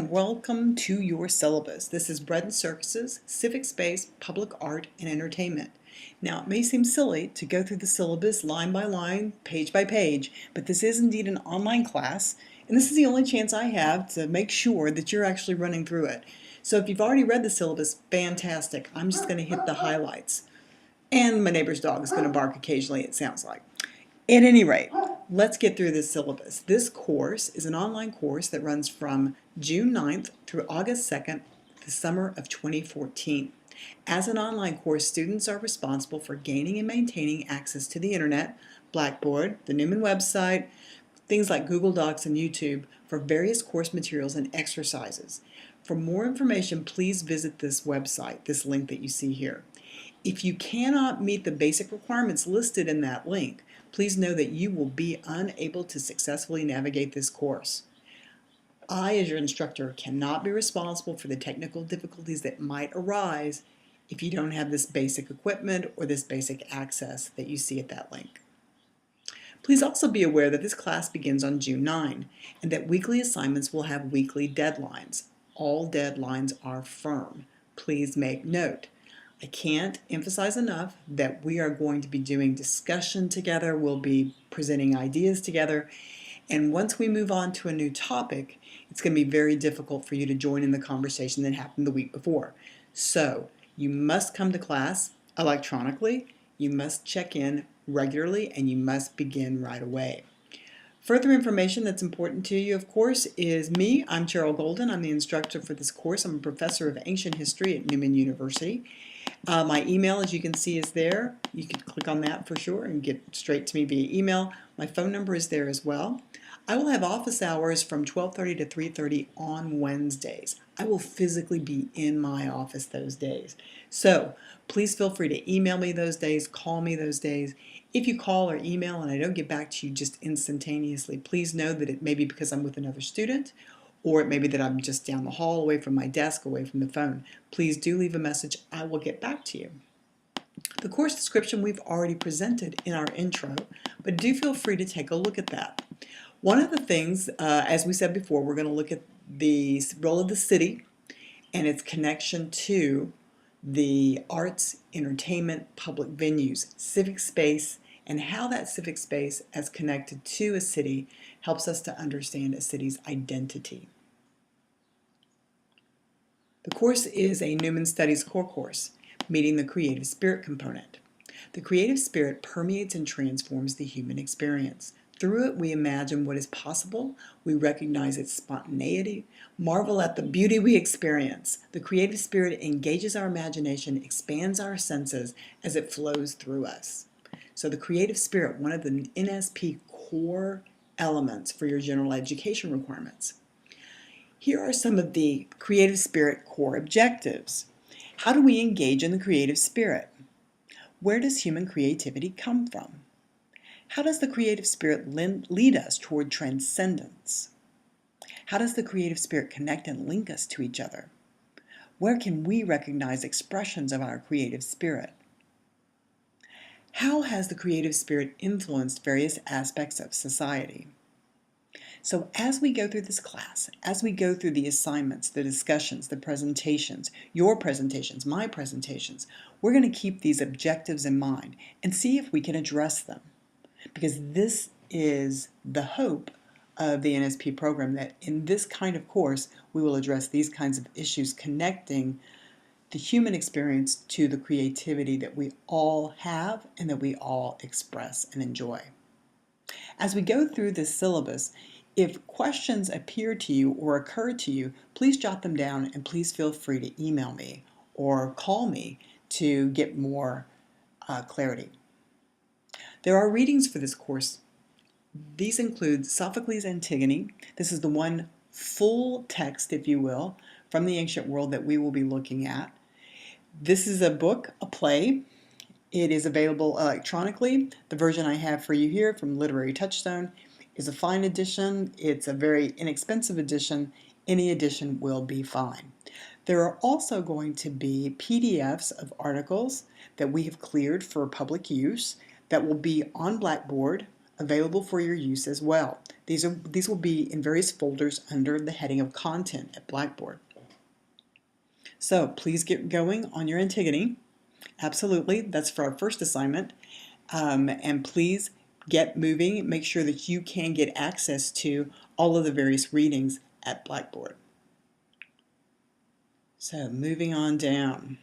and welcome to your syllabus. This is Bread and Circuses, Civic Space, Public Art, and Entertainment. Now, it may seem silly to go through the syllabus line by line, page by page, but this is indeed an online class, and this is the only chance I have to make sure that you're actually running through it. So if you've already read the syllabus, fantastic. I'm just going to hit the highlights. And my neighbor's dog is going to bark occasionally, it sounds like. At any rate, let's get through this syllabus. This course is an online course that runs from June 9th through August 2nd, the summer of 2014. As an online course, students are responsible for gaining and maintaining access to the internet, Blackboard, the Newman website, things like Google Docs and YouTube for various course materials and exercises. For more information, please visit this website, this link that you see here. If you cannot meet the basic requirements listed in that link, please know that you will be unable to successfully navigate this course. I, as your instructor, cannot be responsible for the technical difficulties that might arise if you don't have this basic equipment or this basic access that you see at that link. Please also be aware that this class begins on June 9 and that weekly assignments will have weekly deadlines. All deadlines are firm. Please make note. I can't emphasize enough that we are going to be doing discussion together, we'll be presenting ideas together, and once we move on to a new topic, it's going to be very difficult for you to join in the conversation that happened the week before. So, you must come to class electronically, you must check in regularly, and you must begin right away. Further information that's important to you, of course, is me. I'm Cheryl Golden. I'm the instructor for this course. I'm a professor of ancient history at Newman University. My email, as you can see, is there. You can click on that for sure and get straight to me via email. My phone number is there as well. I will have office hours from 12:30 to 3:30 on Wednesdays. I will physically be in my office those days. So please feel free to email me those days, call me those days. If you call or email and I don't get back to you just instantaneously, please know that it may be because I'm with another student, or it may be that I'm just down the hall away from my desk, away from the phone. Please do leave a message. I will get back to you. The course description we've already presented in our intro, but do feel free to take a look at that. One of the things, as we said before, we're going to look at the role of the city and its connection to the arts, entertainment, public venues, civic space, and how that civic space as connected to a city helps us to understand a city's identity. The course is a Newman Studies core course, meeting the creative spirit component. The creative spirit permeates and transforms the human experience. Through it, we imagine what is possible, we recognize its spontaneity, marvel at the beauty we experience. The creative spirit engages our imagination, expands our senses as it flows through us. So the creative spirit, one of the NSP core elements for your general education requirements. Here are some of the creative spirit core objectives. How do we engage in the creative spirit? Where does human creativity come from? How does the creative spirit lead us toward transcendence? How does the creative spirit connect and link us to each other? Where can we recognize expressions of our creative spirit? How has the creative spirit influenced various aspects of society? So as we go through this class, as we go through the assignments, the discussions, the presentations, your presentations, my presentations, we're going to keep these objectives in mind and see if we can address them. Because this is the hope of the NSP program, that in this kind of course we will address these kinds of issues connecting the human experience to the creativity that we all have and that we all express and enjoy. As we go through this syllabus, if questions appear to you or occur to you, please jot them down and please feel free to email me or call me to get more clarity. There are readings for this course. These include Sophocles' Antigone. This is the one full text, if you will, from the ancient world that we will be looking at. This is a book, a play. It is available electronically. The version I have for you here from Literary Touchstone is a fine edition. It's a very inexpensive edition. Any edition will be fine. There are also going to be PDFs of articles that we have cleared for public use that will be on Blackboard available for your use as well. These will be in various folders under the heading of content at Blackboard. So please get going on your Antigone. Absolutely, that's for our first assignment. And please get moving. Make sure that you can get access to all of the various readings at Blackboard. So moving on down.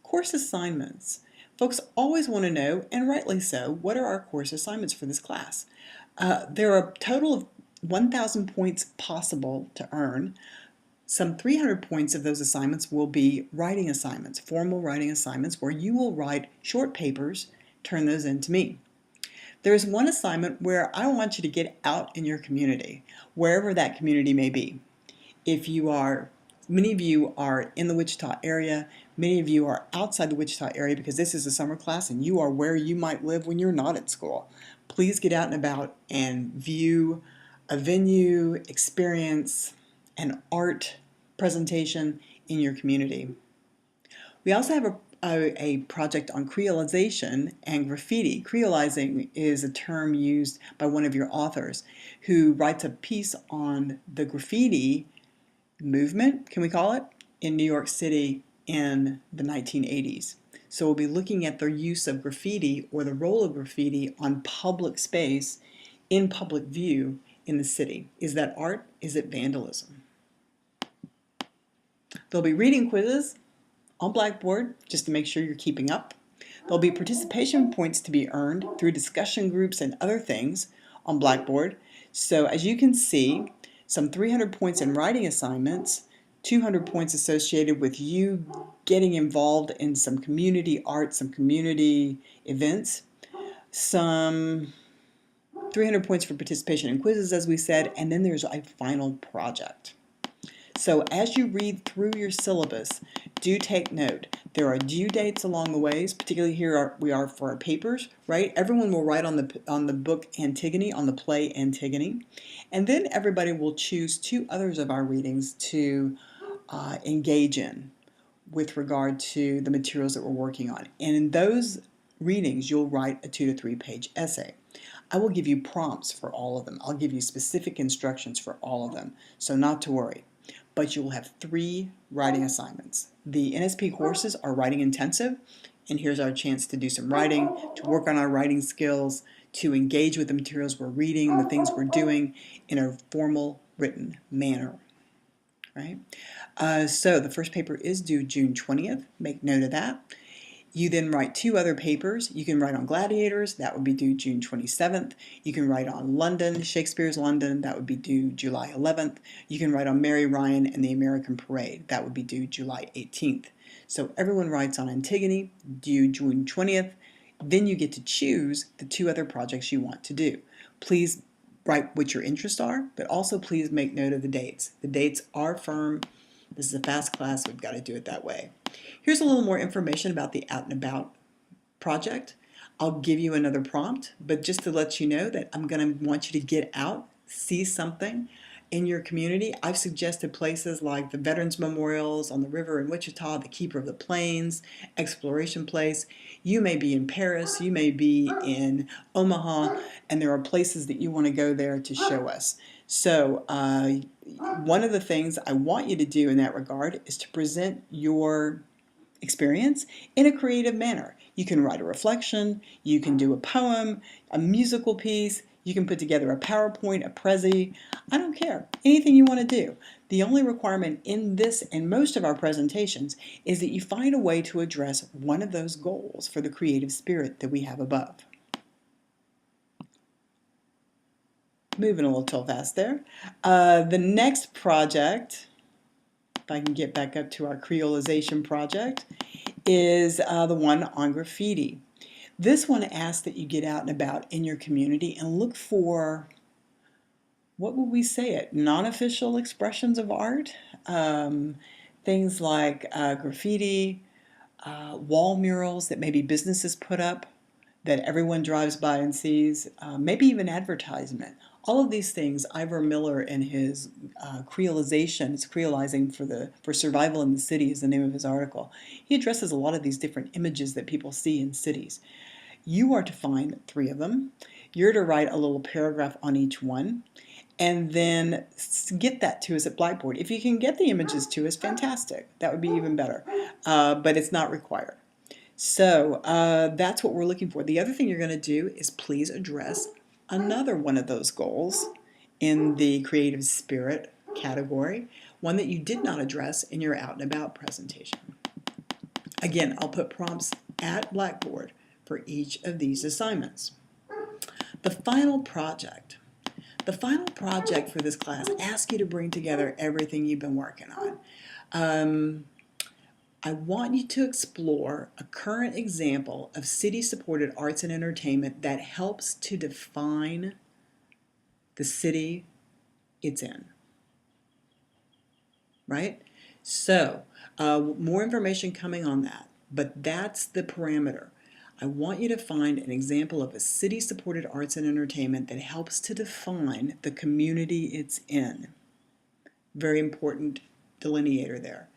Course assignments. Folks always want to know, and rightly so, what are our course assignments for this class? There are a total of 1,000 points possible to earn. Some 300 points of those assignments will be writing assignments, formal writing assignments, where you will write short papers, turn those in to me. There's one assignment where I want you to get out in your community, wherever that community may be. Many of you are in the Wichita area, many of you are outside the Wichita area because this is a summer class and you are where you might live when you're not at school. Please get out and about and view a venue, experience an art presentation in your community. We also have a project on creolization and graffiti. Creolizing is a term used by one of your authors who writes a piece on the graffiti movement, can we call it, in New York City in the 1980s. So we'll be looking at the use of graffiti or the role of graffiti on public space in public view in the city. Is that art? Is it vandalism? There'll be reading quizzes on Blackboard just to make sure you're keeping up. There'll be participation points to be earned through discussion groups and other things on Blackboard. So as you can see, some 300 points in writing assignments, 200 points associated with you getting involved in some community art, some community events, some 300 points for participation in quizzes, as we said, and then there's a final project. So as you read through your syllabus, do take note. There are due dates along the ways, particularly we are for our papers, right? Everyone will write on the book Antigone, on the play Antigone, and then everybody will choose 2 others of our readings to engage in with regard to the materials that we're working on. And in those readings, you'll write a 2 to 3 page essay. I will give you prompts for all of them. I'll give you specific instructions for all of them, so not to worry. But you will have 3 writing assignments. The NSP courses are writing intensive, and here's our chance to do some writing, to work on our writing skills, to engage with the materials we're reading, the things we're doing in a formal written manner. Right? So the first paper is due June 20th. Make note of that. You then write 2 other papers. You can write on gladiators, that would be due June 27th. You can write on London, Shakespeare's London, that would be due July 11th. You can write on Mary Ryan and the American Parade, that would be due July 18th. So everyone writes on Antigone, due June 20th. Then you get to choose the 2 other projects you want to do. Please write what your interests are, but also please make note of the dates. The dates are firm. This is a fast class, we've got to do it that way. Here's a little more information about the Out and About project. I'll give you another prompt, but just to let you know that I'm going to want you to get out, see something in your community. I've suggested places like the Veterans Memorials on the river in Wichita, the Keeper of the Plains, Exploration Place. You may be in Paris, you may be in Omaha, and there are places that you want to go there to show us. So one of the things I want you to do in that regard is to present your experience in a creative manner. You can write a reflection, you can do a poem, a musical piece, you can put together a PowerPoint, a Prezi, I don't care, anything you want to do. The only requirement in this and most of our presentations is that you find a way to address one of those goals for the creative spirit that we have above. Moving a little fast there. The next project, if I can get back up to our creolization project, is the one on graffiti. This one asks that you get out and about in your community and look for, what would we say it, non-official expressions of art. Things like graffiti, wall murals that maybe businesses put up that everyone drives by and sees, maybe even advertisement. All of these things, Ivor Miller in his creolization, it's creolizing for survival in the city is the name of his article. He addresses a lot of these different images that people see in cities. You are to find 3 of them. You're to write a little paragraph on each one and then get that to us at Blackboard. If you can get the images to us, fantastic. That would be even better, but it's not required. So that's what we're looking for. The other thing you're going to do is please address another one of those goals in the creative spirit category, one that you did not address in your out and about presentation. Again, I'll put prompts at Blackboard for each of these assignments. The final project. The final project for this class asks you to bring together everything you've been working on. I want you to explore a current example of city-supported arts and entertainment that helps to define the city it's in, right? So, more information coming on that, but that's the parameter. I want you to find an example of a city-supported arts and entertainment that helps to define the community it's in. Very important delineator there.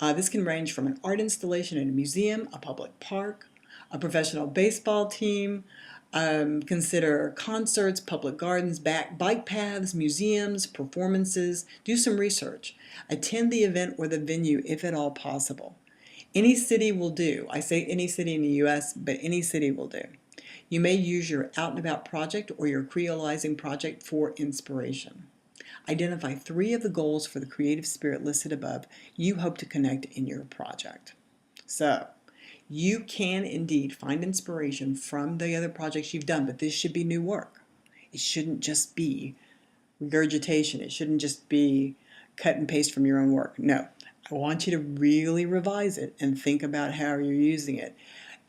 This can range from an art installation in a museum, a public park, a professional baseball team. Consider concerts, public gardens, bike paths, museums, performances. Do some research. Attend the event or the venue if at all possible. Any city will do. I say any city in the U.S., but any city will do. You may use your out and about project or your creolizing project for inspiration. Identify 3 of the goals for the creative spirit listed above you hope to connect in your project. So, you can indeed find inspiration from the other projects you've done, but this should be new work. It shouldn't just be regurgitation. It shouldn't just be cut and paste from your own work. No, I want you to really revise it and think about how you're using it.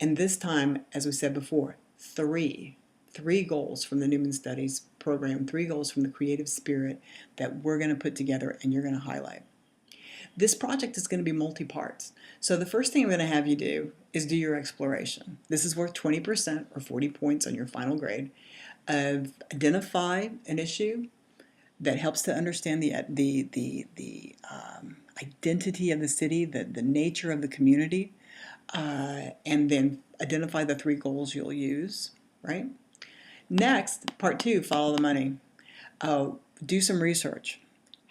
And this time, as we said before, three goals from the Newman Studies program, 3 goals from the creative spirit that we're going to put together and you're going to highlight. This project is going to be multi-parts. So the first thing I'm going to have you do is do your exploration. This is worth 20% or 40 points on your final grade. Identify an issue that helps to understand the identity of the city, the nature of the community, and then identify the 3 goals you'll use, right? Next, part 2, follow the money. Do some research.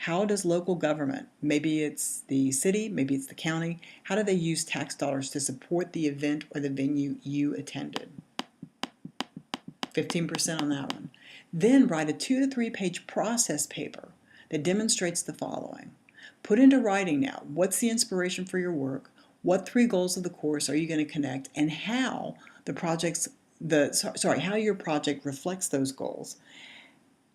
How does local government, maybe it's the city, maybe it's the county, how do they use tax dollars to support the event or the venue you attended? 15% on that one. Then write a 2 to 3 page process paper that demonstrates the following. Put into writing now, what's the inspiration for your work? What 3 goals of the course are you going to connect? And how how your project reflects those goals.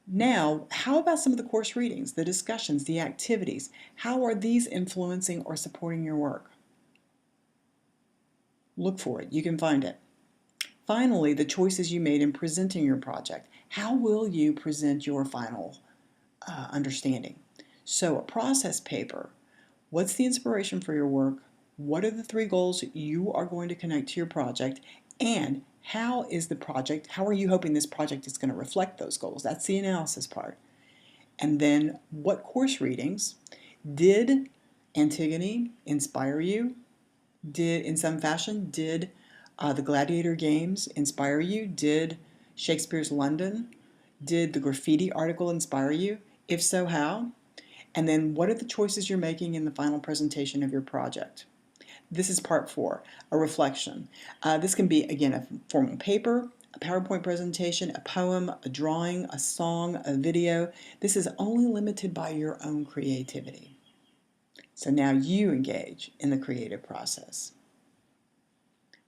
Now, how about some of the course readings, the discussions, the activities? How are these influencing or supporting your work? Look for it. You can find it. Finally, the choices you made in presenting your project. How will you present your final understanding? So, a process paper. What's the inspiration for your work? What are the 3 goals you are going to connect to your project? And how are you hoping this project is going to reflect those goals? That's the analysis part. And then what course readings did Antigone inspire you? In some fashion, did the Gladiator Games inspire you? Did Shakespeare's London? Did the graffiti article inspire you? If so, how? And then what are the choices you're making in the final presentation of your project? This is part 4, a reflection. This can be, again, a formal paper, a PowerPoint presentation, a poem, a drawing, a song, a video. This is only limited by your own creativity. So now you engage in the creative process.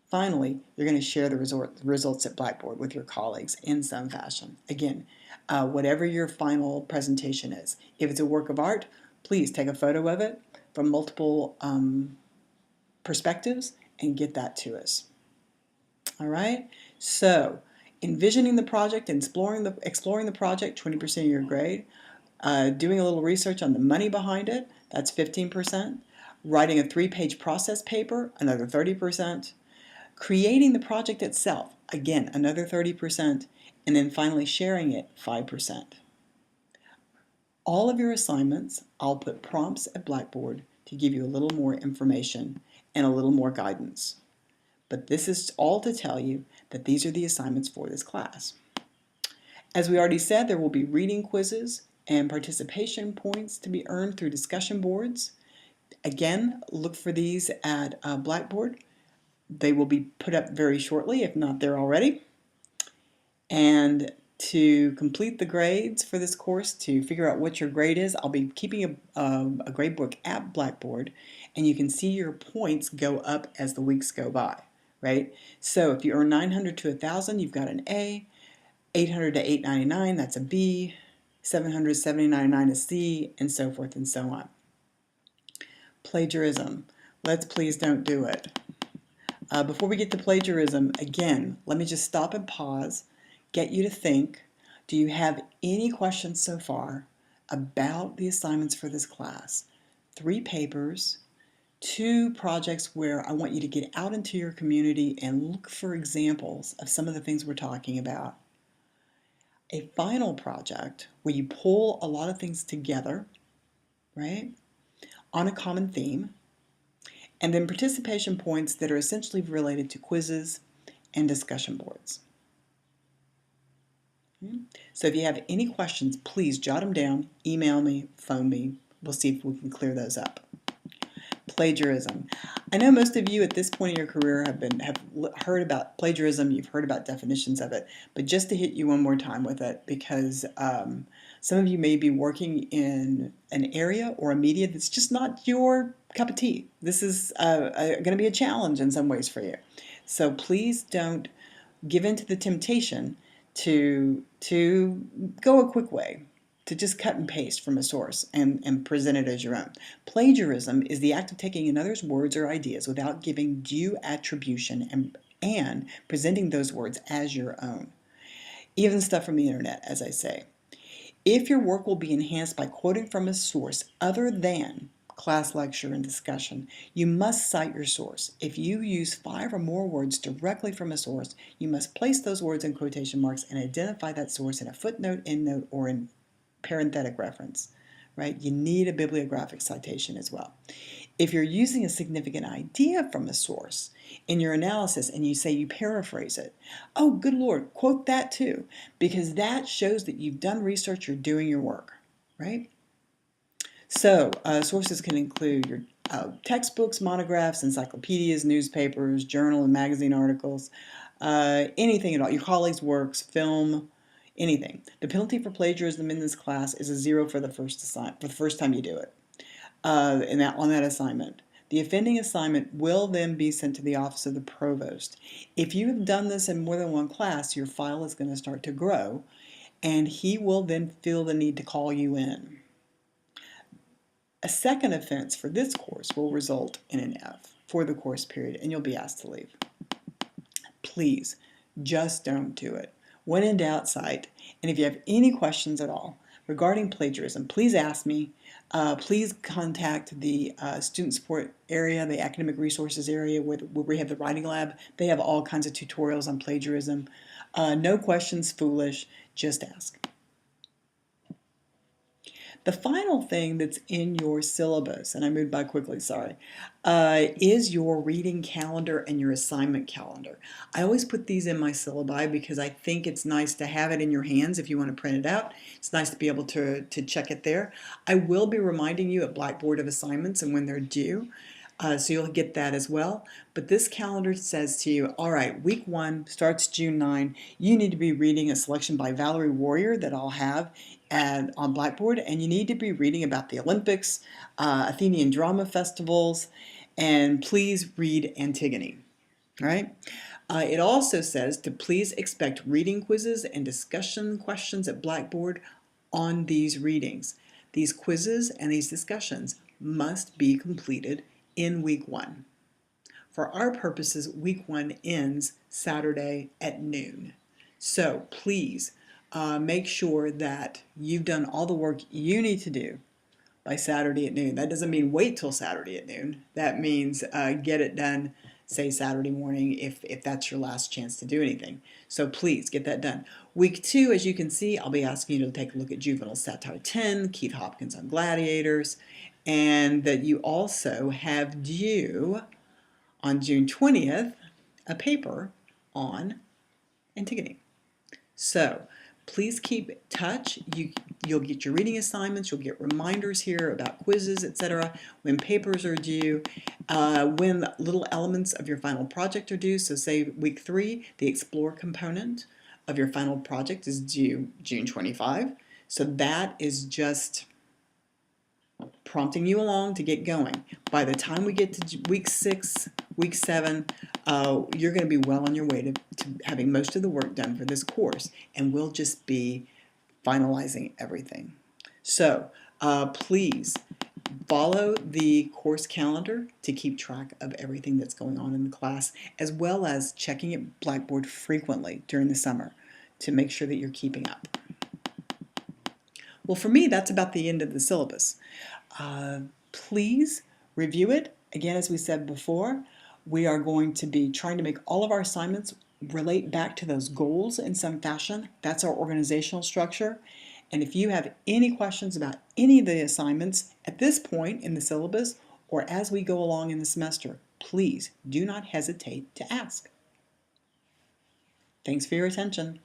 Finally, you're going to share the results at Blackboard with your colleagues in some fashion. Again, whatever your final presentation is. If it's a work of art, please take a photo of it from multiple perspectives and get that to us. All right, so envisioning the project, exploring the project, 20% of your grade. Doing a little research on the money behind it, that's 15%. Writing a 3-page process paper, another 30%. Creating the project itself, again, another 30%. And then finally sharing it, 5%. All of your assignments, I'll put prompts at Blackboard to give you a little more information and a little more guidance. But this is all to tell you that these are the assignments for this class. As we already said, there will be reading quizzes and participation points to be earned through discussion boards. Again, look for these at Blackboard. They will be put up very shortly, if not there already. And to complete the grades for this course, to figure out what your grade is, I'll be keeping a grade book at Blackboard, and you can see your points go up as the weeks go by, right? So if you earn 900 to 1,000, you've got an A, 800 to 899, that's a B, 700 to 799 a C, and so forth and so on. Plagiarism. Let's please don't do it. Before we get to plagiarism, again, let me just stop and pause, get you to think. Do you have any questions so far about the assignments for this class? 3 papers, 2 projects where I want you to get out into your community and look for examples of some of the things we're talking about. A final project where you pull a lot of things together, right, on a common theme. And then participation points that are essentially related to quizzes and discussion boards. So if you have any questions, please jot them down, email me, phone me. We'll see if we can clear those up. Plagiarism. I know most of you at this point in your career have heard about plagiarism, you've heard about definitions of it, but just to hit you one more time with it, because some of you may be working in an area or a media that's just not your cup of tea. This is going to be a challenge in some ways for you. So please don't give in to the temptation to go a quick way, to just cut and paste from a source and present it as your own. Plagiarism is the act of taking another's words or ideas without giving due attribution and presenting those words as your own. Even stuff from the internet, as I say. If your work will be enhanced by quoting from a source other than class lecture and discussion, you must cite your source. If you use 5 or more words directly from a source, you must place those words in quotation marks and identify that source in a footnote, endnote, or in parenthetic reference, right? You need a bibliographic citation as well. If you're using a significant idea from a source in your analysis and you say you paraphrase it, oh, good Lord, quote that too, because that shows that you've done research, you're doing your work, right? So sources can include your textbooks, monographs, encyclopedias, newspapers, journal and magazine articles, anything at all, your colleagues' works, film, anything. The penalty for plagiarism in this class is a 0 for the first time you do it. On that assignment. The offending assignment will then be sent to the office of the provost. If you have done this in more than one class, your file is going to start to grow, and he will then feel the need to call you in. A second offense for this course will result in an F for the course period, and you'll be asked to leave. Please, just don't do it. When in doubt, cite. And if you have any questions at all regarding plagiarism, please ask me. Please contact the student support area, the academic resources area where we have the writing lab. They have all kinds of tutorials on plagiarism. No questions foolish, just ask. The final thing that's in your syllabus, and I moved by quickly, sorry, is your reading calendar and your assignment calendar. I always put these in my syllabi because I think it's nice to have it in your hands if you want to print it out. It's nice to be able to check it there. I will be reminding you at Blackboard of assignments and when they're due. So you'll get that as well. But this calendar says to you, all right, week 1 starts June 9. You need to be reading a selection by Valerie Warrior that I'll have on Blackboard, and you need to be reading about the Olympics, Athenian drama festivals, and please read Antigone. All right? It also says to please expect reading quizzes and discussion questions at Blackboard on these readings. These quizzes and these discussions must be completed in week 1. For our purposes, week 1 ends Saturday at noon. So please make sure that you've done all the work you need to do by Saturday at noon. That doesn't mean wait till Saturday at noon. That means get it done, say Saturday morning, if that's your last chance to do anything. So please get that done. Week 2, as you can see, I'll be asking you to take a look at Juvenile Satire 10, Keith Hopkins on Gladiators, and that you also have due on June 20th a paper on Antigone. So Please keep in touch. You'll get your reading assignments, you'll get reminders here about quizzes, etc., when papers are due, when little elements of your final project are due. So say week 3, the Explore component of your final project is due June 25. So that is just prompting you along to get going. By the time we get to week 6, week 7, you're going to be well on your way to having most of the work done for this course, and we'll just be finalizing everything. So please follow the course calendar to keep track of everything that's going on in the class, as well as checking at Blackboard frequently during the summer to make sure that you're keeping up. Well, for me, that's about the end of the syllabus. Please review it. Again, as we said before, we are going to be trying to make all of our assignments relate back to those goals in some fashion. That's our organizational structure. And if you have any questions about any of the assignments at this point in the syllabus or as we go along in the semester, please do not hesitate to ask. Thanks for your attention.